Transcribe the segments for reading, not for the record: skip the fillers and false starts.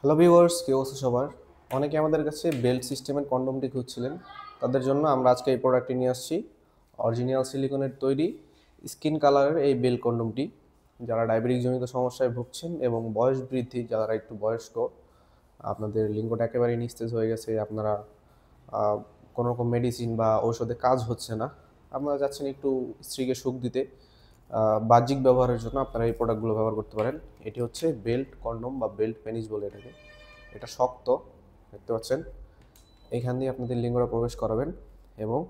Hello viewers, কি অবস্থা সবার? অনেকে আমাদের কাছে বেল্ট সিস্টেমের কন্ডোমটি খুঁজছিলেন। তাদের জন্য আমরা আজকে এই প্রোডাক্টটি নিয়ে আসছি। অরিজিনাল সিলিকনের তৈরি স্কিন কালারের এই বেল্ট কন্ডোমটি, যারা ডায়াবেটিক জনিত সমস্যায় ভুগছেন এবং বয়স বৃদ্ধি, যারা একটু বয়স্ক, আপনাদের লিঙ্গটা একেবারেই নিস্তেজ হয়ে গেছে, আপনারা কোনো রকম মেডিসিন বা ঔষধে কাজ হচ্ছে না, আপনারা চাচ্ছেন একটু স্ত্রীকে সুখ দিতে, বাহ্যিক ব্যবহারের জন্য আপনারা এই প্রোডাক্টগুলো ব্যবহার করতে পারেন। এটি হচ্ছে বেল্ট কন্ডোম বা বেল্ট পেনিস বলে এটাকে। এটা শক্ত, দেখতে পাচ্ছেন। এইখান দিয়ে আপনাদের লিঙ্গটা প্রবেশ করাবেন এবং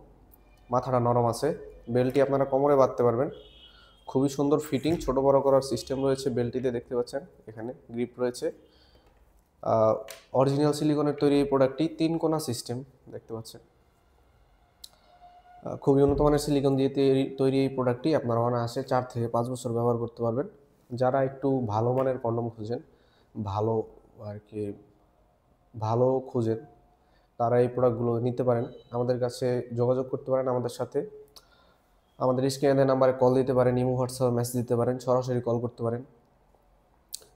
মাথাটা নরম আছে। বেল্টটি আপনারা কোমরে বাঁধতে পারবেন। খুবই সুন্দর ফিটিং, ছোট বড় করার সিস্টেম রয়েছে বেল্টটিতে, দেখতে পাচ্ছেন। এখানে গ্রিপ রয়েছে। অরিজিনাল সিলিকনের তৈরি এই প্রোডাক্টটি 3 কোণা সিস্টেম, দেখতে পাচ্ছেন। খুবই উন্নত মানের সিলিকন দিয়ে তৈরি এই প্রোডাক্টটি আপনারা অনায়াসে 4 থেকে 5 বছর ব্যবহার করতে পারবেন। যারা একটু ভালো মানের কন্ডোম খুঁজেন, ভালো আর কি ভালো খুঁজেন, তারা এই প্রোডাক্টগুলো নিতে পারেন। আমাদের কাছে যোগাযোগ করতে পারেন আমাদের সাথে। আমাদের স্ক্রিনে দেওয়া নাম্বারে কল দিতে পারেন, ইমো, হোয়াটসঅ্যাপে মেসেজ দিতে পারেন, সরাসরি কল করতে পারেন।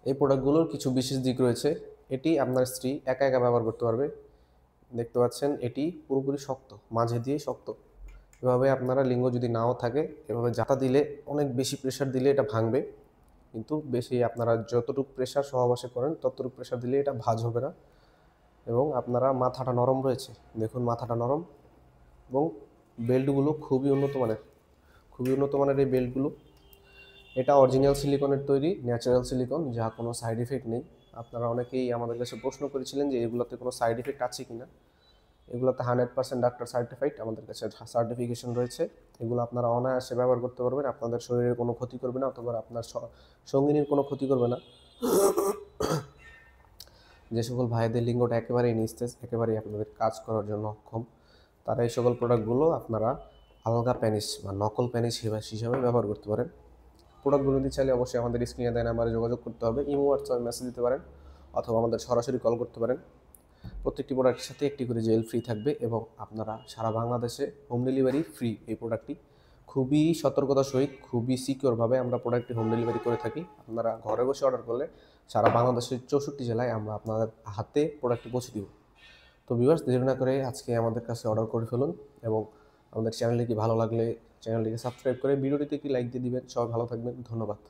এই প্রোডাক্টগুলোর কিছু বিশেষ দিক রয়েছে। এটি আপনার স্ত্রী একা একা ব্যবহার করতে পারবে। দেখতে পাচ্ছেন, এটি পুরোপুরি শক্ত, মাঝে দিয়ে শক্ত। এভাবে আপনারা লিঙ্গ যদি নাও থাকে, এভাবে জাতা দিলে, অনেক বেশি প্রেশার দিলে এটা ভাঙবে। কিন্তু বেশি আপনারা যতটুকু প্রেশার সহবাসে করেন ততটুকু প্রেশার দিলে এটা ভাঁজ হবে না। এবং আপনারা মাথাটা নরম রয়েছে, দেখুন মাথাটা নরম। এবং বেল্টগুলো খুবই উন্নত মানের এই বেল্টগুলো। এটা অরিজিনাল সিলিকনের তৈরি, ন্যাচারাল সিলিকন, যা কোনো সাইড ইফেক্ট নেই। আপনারা অনেকেই আমাদের কাছে প্রশ্ন করেছিলেন যে এগুলোতে কোনো সাইড ইফেক্ট আছে কি না। এগুলোতে 100% ডাক্তার সার্টিফাইড, আমাদের কাছে সার্টিফিকেশন রয়েছে। এগুলো আপনারা অনায়াসে ব্যবহার করতে পারবেন, আপনাদের শরীরের কোনো ক্ষতি করবে না, অথবা আপনার সঙ্গিনীর কোনো ক্ষতি করবে না। যে সকল ভাইদের লিঙ্গটা একেবারেই নিস্তেজ, একেবারেই আপনাদের কাজ করার জন্য অক্ষম, তারা এই সকল প্রোডাক্টগুলো আপনারা আলগা প্যানিস বা নকল প্যানিস হিসাবে ব্যবহার করতে পারেন। প্রোডাক্টগুলো নিতে চাইলে অবশ্যই আমাদের স্ক্রিনে দেয় নাম্বারে যোগাযোগ করতে হবে, ইমো, হোয়াটসঅ্যাপে মেসেজ দিতে পারেন, অথবা আমাদের সরাসরি কল করতে পারেন। প্রত্যেকটি প্রোডাক্টের সাথে একটি করে জেল ফ্রি থাকবে এবং আপনারা সারা বাংলাদেশে হোম ডেলিভারি ফ্রি। এই প্রোডাক্টটি খুবই সতর্কতার সহিত, খুবই সিকিওরভাবে আমরা প্রোডাক্টটি হোম ডেলিভারি করে থাকি। আপনারা ঘরে বসে অর্ডার করলে সারা বাংলাদেশের 64 জেলায় আমরা আপনাদের হাতে প্রোডাক্টটি পৌঁছে দিব। তো ভিউয়ার্স, দেরি না করে আজকে আমাদের কাছে অর্ডার করে ফেলুন এবং আমাদের চ্যানেলটি ভালো লাগলে চ্যানেলটিকে সাবস্ক্রাইব করে ভিডিওটিতে একটি লাইক দিয়ে দিবেন। সবাই ভালো থাকবেন, ধন্যবাদ।